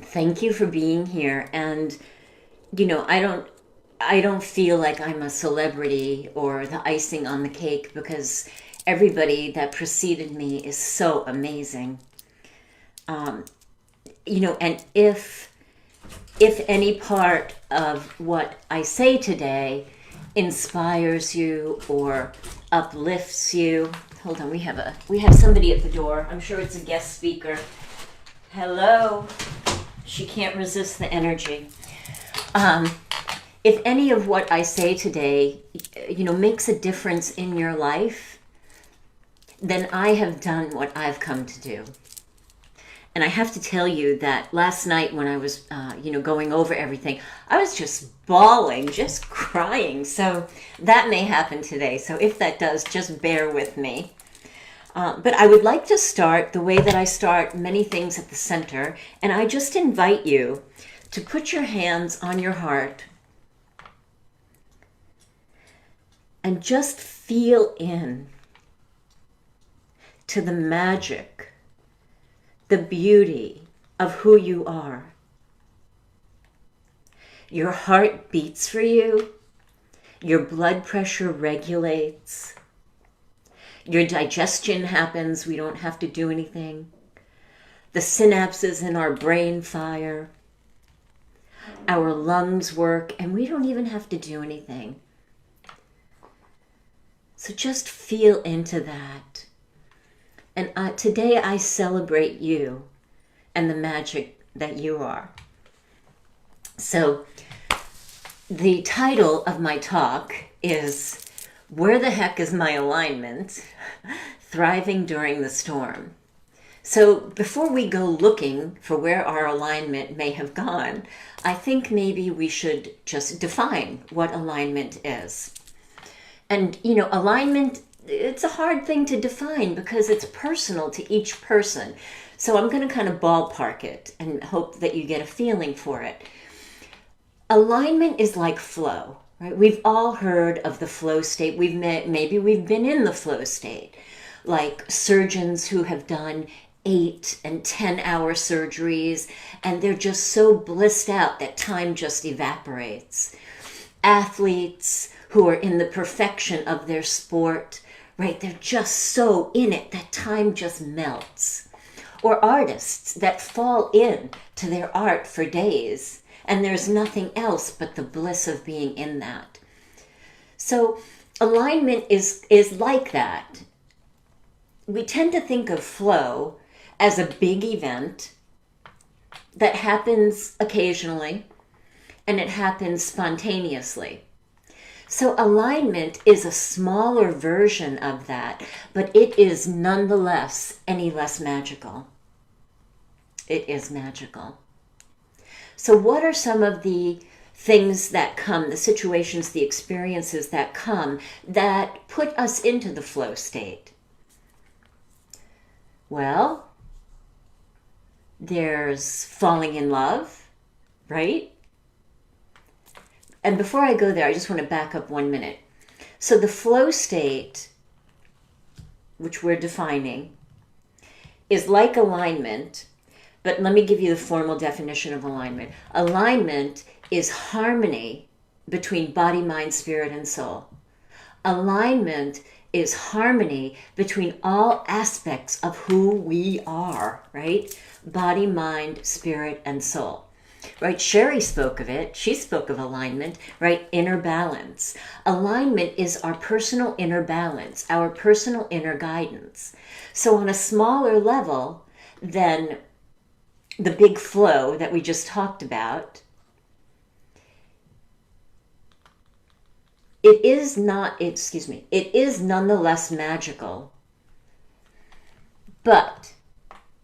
thank you for being here. And, I don't feel like I'm a celebrity or the icing on the cake because everybody that preceded me is so amazing. Um, and if any part of what I say today inspires you or uplifts you, hold on, we have somebody at the door. I'm sure it's a guest speaker. Hello. She can't resist the energy. Um, if any of what I say today, makes a difference in your life, then I have done what I've come to do. And I have to tell you that last night when I was, going over everything, I was just bawling, just crying. So that may happen today. So if that does, just bear with me. But I would like to start the way that I start many things at the center. And I just invite you to put your hands on your heart and just feel in to the magic, the beauty of who you are. Your heart beats for you. Your blood pressure regulates. Your digestion happens. We don't have to do anything. The synapses in our brain fire. Our lungs work, and we don't even have to do anything. So just feel into that. And today I celebrate you and the magic that you are. So the title of my talk is Where the Heck is My Alignment? Thriving During the Storm. So before we go looking for where our alignment may have gone, I think maybe we should just define what alignment is. And, alignment, it's a hard thing to define because it's personal to each person. So I'm going to kind of ballpark it and hope that you get a feeling for it. Alignment is like flow, right? We've all heard of the flow state. Maybe we've been in the flow state, like surgeons who have done 8 and 10-hour surgeries, and they're just so blissed out that time just evaporates. Athletes who are in the perfection of their sport, right? They're just so in it that time just melts. Or artists that fall in to their art for days, and there's nothing else but the bliss of being in that. So alignment is like that. We tend to think of flow as a big event that happens occasionally, and it happens spontaneously. So alignment is a smaller version of that, but it is nonetheless any less magical. It is magical. So what are some of the things that come, the situations, the experiences that come that put us into the flow state? Well, there's falling in love, right? And before I go there, I just want to back up 1 minute. So the flow state, which we're defining, is like alignment, but let me give you the formal definition of alignment. Alignment is harmony between body, mind, spirit, and soul. Alignment is harmony between all aspects of who we are, right? Body, mind, spirit, and soul. Right? Sherry spoke of it. She spoke of alignment, right? Inner balance. Alignment is our personal inner balance, our personal inner guidance. So on a smaller level than the big flow that we just talked about, it is nonetheless magical, but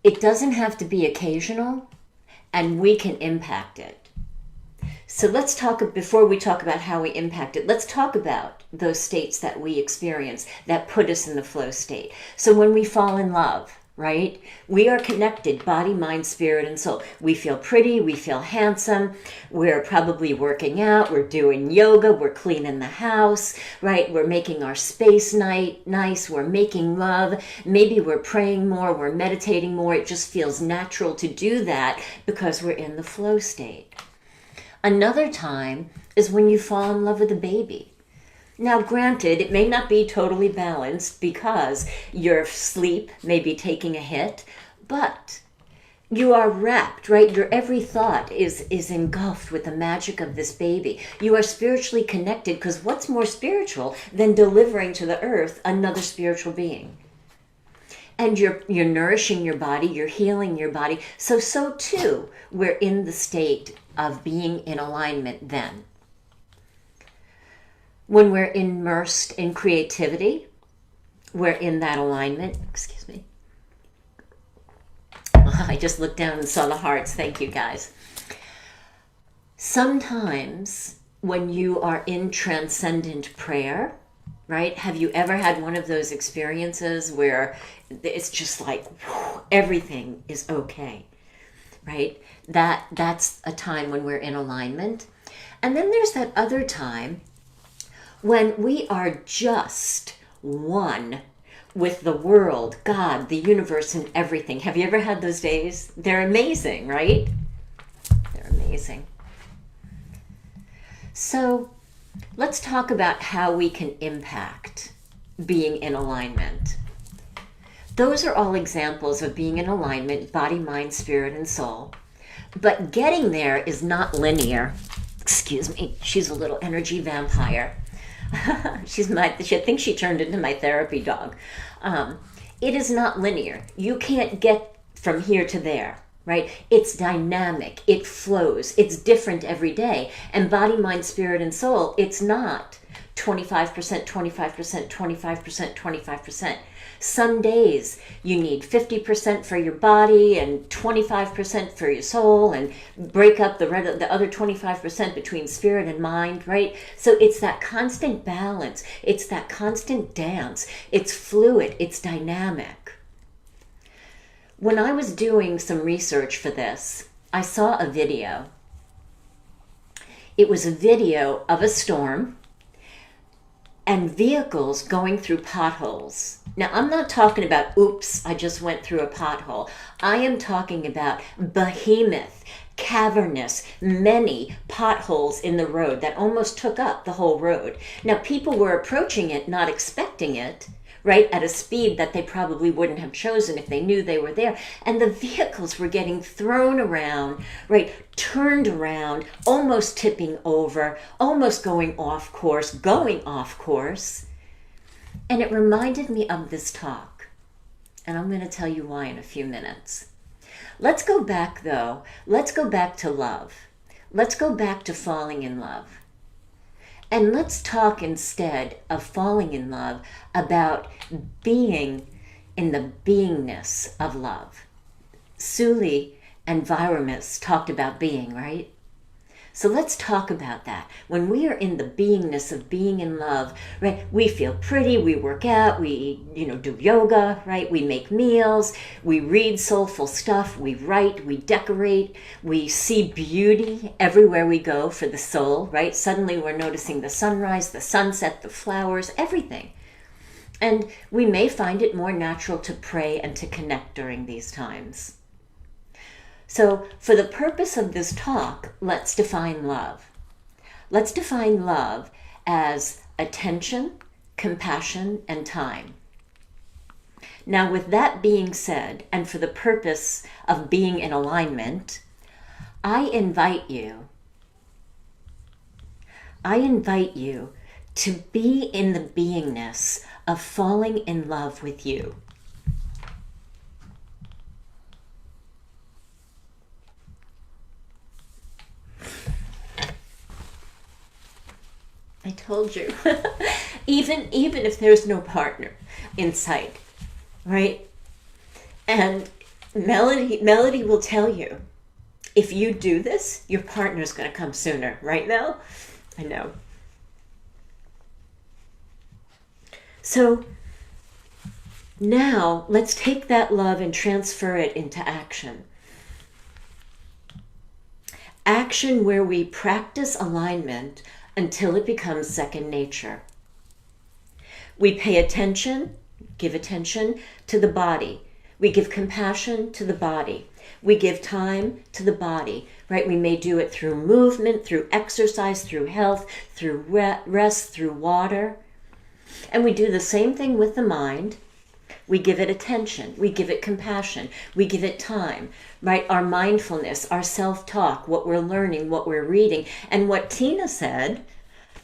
it doesn't have to be occasional, and we can impact it. So let's talk, before we talk about how we impact it, let's talk about those states that we experience that put us in the flow state. So when we fall in love, right? We are connected, body, mind, spirit, and soul. We feel pretty, we feel handsome, we're probably working out, we're doing yoga, we're cleaning the house, right? We're making our space nice, we're making love, maybe we're praying more, we're meditating more. It just feels natural to do that because we're in the flow state. Another time is when you fall in love with a baby. Now, granted, it may not be totally balanced because your sleep may be taking a hit, but you are wrapped, right? Your every thought is engulfed with the magic of this baby. You are spiritually connected because what's more spiritual than delivering to the earth another spiritual being? And you're nourishing your body, you're healing your body. So too, we're in the state of being in alignment then. When we're immersed in creativity, we're in that alignment. Excuse me. I just looked down and saw the hearts. Thank you, guys. Sometimes when you are in transcendent prayer, right? Have you ever had one of those experiences where it's just like whew, everything is okay, right? That's a time when we're in alignment. And then there's that other time when we are just one with the world, God, the universe, and everything. Have you ever had those days? They're amazing, right? They're amazing. So let's talk about how we can impact being in alignment. Those are all examples of being in alignment, body, mind, spirit, and soul. But getting there is not linear. Excuse me, she's a little energy vampire. I think she turned into my therapy dog. It is not linear. You can't get from here to there, right? It's dynamic. It flows. It's different every day. And body, mind, spirit, and soul, it's not 25%, 25%, 25%, 25%. Some days you need 50% for your body and 25% for your soul, and break up the other 25% between spirit and mind, right? So it's that constant balance. It's that constant dance. It's fluid. It's dynamic. When I was doing some research for this, I saw a video. It was a video of a storm and vehicles going through potholes. Now, I'm not talking about, oops, I just went through a pothole. I am talking about behemoth, cavernous, many potholes in the road that almost took up the whole road. Now, people were approaching it, not expecting it, right, at a speed that they probably wouldn't have chosen if they knew they were there. And the vehicles were getting thrown around, right, turned around, almost tipping over, almost going off course. And it reminded me of this talk. And I'm going to tell you why in a few minutes. Let's go back, though. Let's go back to love. Let's go back to falling in love. And let's talk instead of falling in love about being in the beingness of love. Suli and Viramis talked about being, right? So let's talk about that. When we are in the beingness of being in love, right? We feel pretty, we work out, we, do yoga, right? We make meals, we read soulful stuff, we write, we decorate, we see beauty everywhere we go for the soul, right? Suddenly we're noticing the sunrise, the sunset, the flowers, everything. And we may find it more natural to pray and to connect during these times. So for the purpose of this talk, let's define love. Let's define love as attention, compassion, and time. Now, with that being said, and for the purpose of being in alignment, I invite you to be in the beingness of falling in love with you. I told you, even if there's no partner in sight, right? And Melody will tell you, if you do this, your partner's going to come sooner, right, Mel? I know. So Now, let's take that love and transfer it into action. Action where we practice alignment until it becomes second nature. We pay attention, give attention to the body. We give compassion to the body. We give time to the body, right? We may do it through movement, through exercise, through health, through rest, through water. And we do the same thing with the mind. We give it attention. We give it compassion. We give it time, right? Our mindfulness, our self-talk, what we're learning, what we're reading, and what Tina said,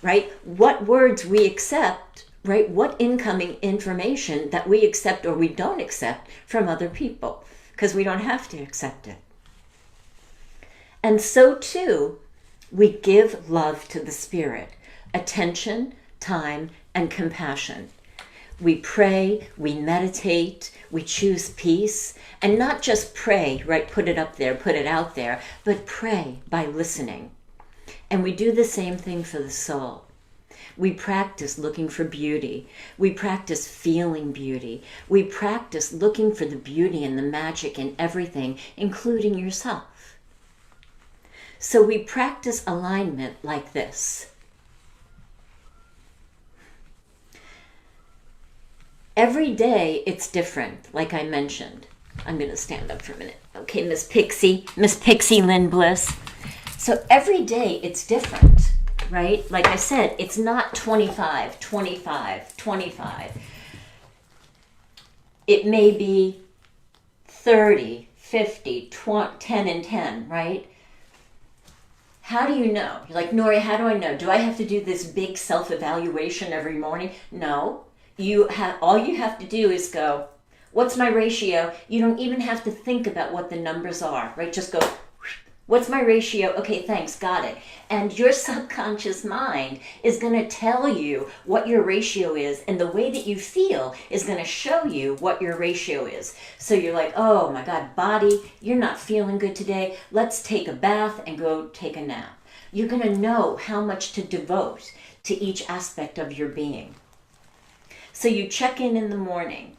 right? What words we accept, right? What incoming information that we accept or we don't accept from other people, because we don't have to accept it. And so too, we give love to the spirit, attention, time, and compassion. We pray, we meditate, we choose peace, and not just pray, right? Put it up there, put it out there, but pray by listening. And we do the same thing for the soul. We practice looking for beauty. We practice feeling beauty. We practice looking for the beauty and the magic in everything, including yourself. So we practice alignment like this. Every day it's different, like I mentioned. I'm going to stand up for a minute. Okay, Miss Pixie Lynn Bliss. So every day it's different, right? Like I said, it's not 25, 25, 25. It may be 30, 50, 20, 10 and 10, right? How do you know? You're like, Nori, how do I know? Do I have to do this big self-evaluation every morning? No. All you have to do is go, what's my ratio? You don't even have to think about what the numbers are, right? Just go, what's my ratio? Okay, thanks, got it. And your subconscious mind is going to tell you what your ratio is, and the way that you feel is going to show you what your ratio is. So you're like, oh my God, body, you're not feeling good today. Let's take a bath and go take a nap. You're going to know how much to devote to each aspect of your being. So you check in the morning.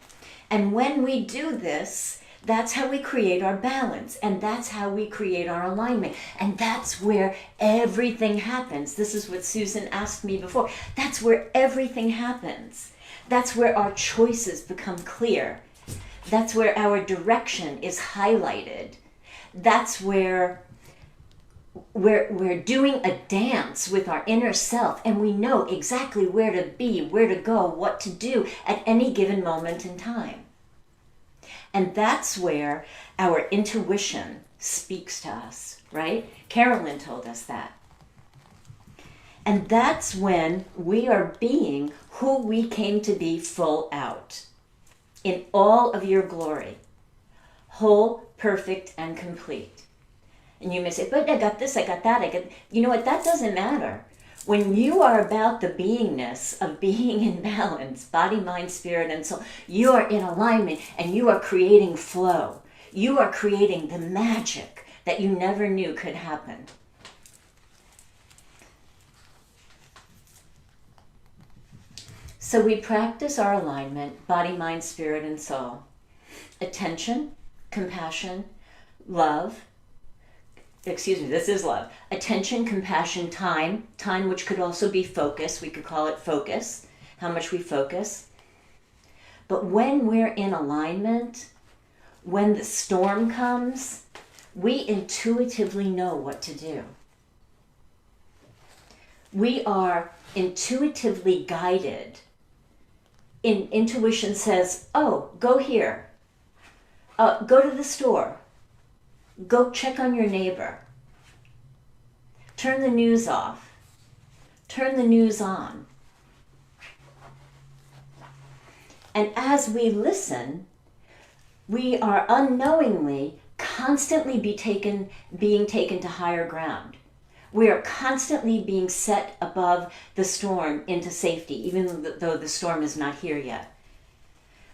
And when we do this, that's how we create our balance. And that's how we create our alignment. And that's where everything happens. This is what Susan asked me before. That's where everything happens. That's where our choices become clear. That's where our direction is highlighted. That's where we're doing a dance with our inner self, and we know exactly where to be, where to go, what to do at any given moment in time. And that's where our intuition speaks to us, right? Carolyn told us that. And that's when we are being who we came to be full out, in all of your glory, whole, perfect, and complete. And you may say, but I got this, I got that, you know what, that doesn't matter. When you are about the beingness of being in balance, body, mind, spirit, and soul, you are in alignment and you are creating flow. You are creating the magic that you never knew could happen. So we practice our alignment, body, mind, spirit, and soul. Attention, compassion, love. This is love. Attention, compassion, time which could also be focus. We could call it focus, how much we focus. But when we're in alignment, when the storm comes, we intuitively know what to do. We are intuitively guided. Intuition says, oh, go here. Go to the store. Go check on your neighbor. Turn the news off. Turn the news on. And as we listen, we are unknowingly constantly being taken to higher ground. We are constantly being set above the storm into safety, even though the storm is not here yet.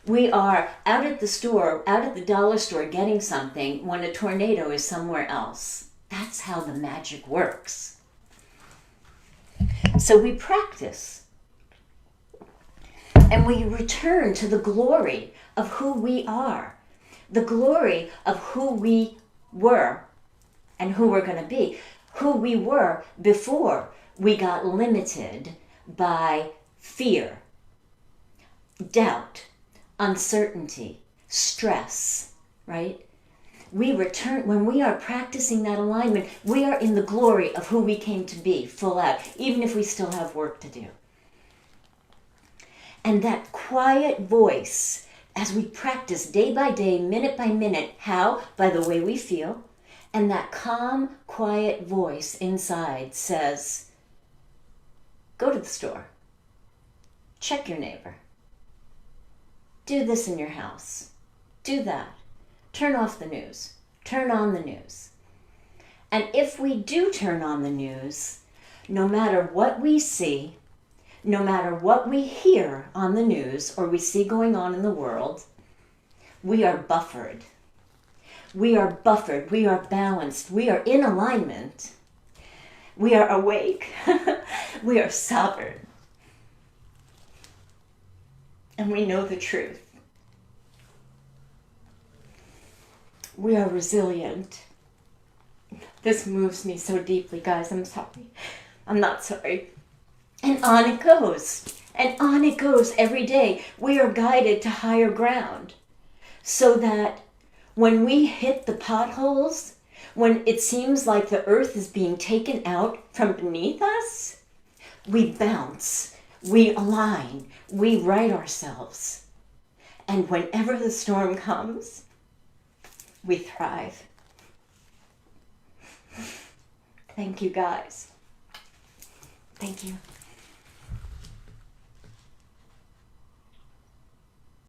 We are out at the dollar store getting something when a tornado is somewhere else. That's how the magic works. So we practice. And we return to the glory of who we are, the glory of who we were and who we're going to be, who we were before we got limited by fear, doubt, uncertainty, stress, right? We return, when we are practicing that alignment, we are in the glory of who we came to be, full out, even if we still have work to do. And that quiet voice, as we practice day by day, minute by minute, how? By the way we feel. And that calm, quiet voice inside says, go to the store. Check your neighbor. Do this in your house. Do that. Turn off the news. Turn on the news. And if we do turn on the news, no matter what we see, no matter what we hear on the news or we see going on in the world, we are buffered. We are buffered. We are balanced. We are in alignment. We are awake. We are sovereign. And we know the truth. We are resilient. This moves me so deeply, guys. I'm sorry. I'm not sorry. And on it goes. And on it goes every day. We are guided to higher ground so that when we hit the potholes, when it seems like the earth is being taken out from beneath us, we bounce, we align, we right ourselves. And whenever the storm comes, we thrive. Thank you, guys. Thank you.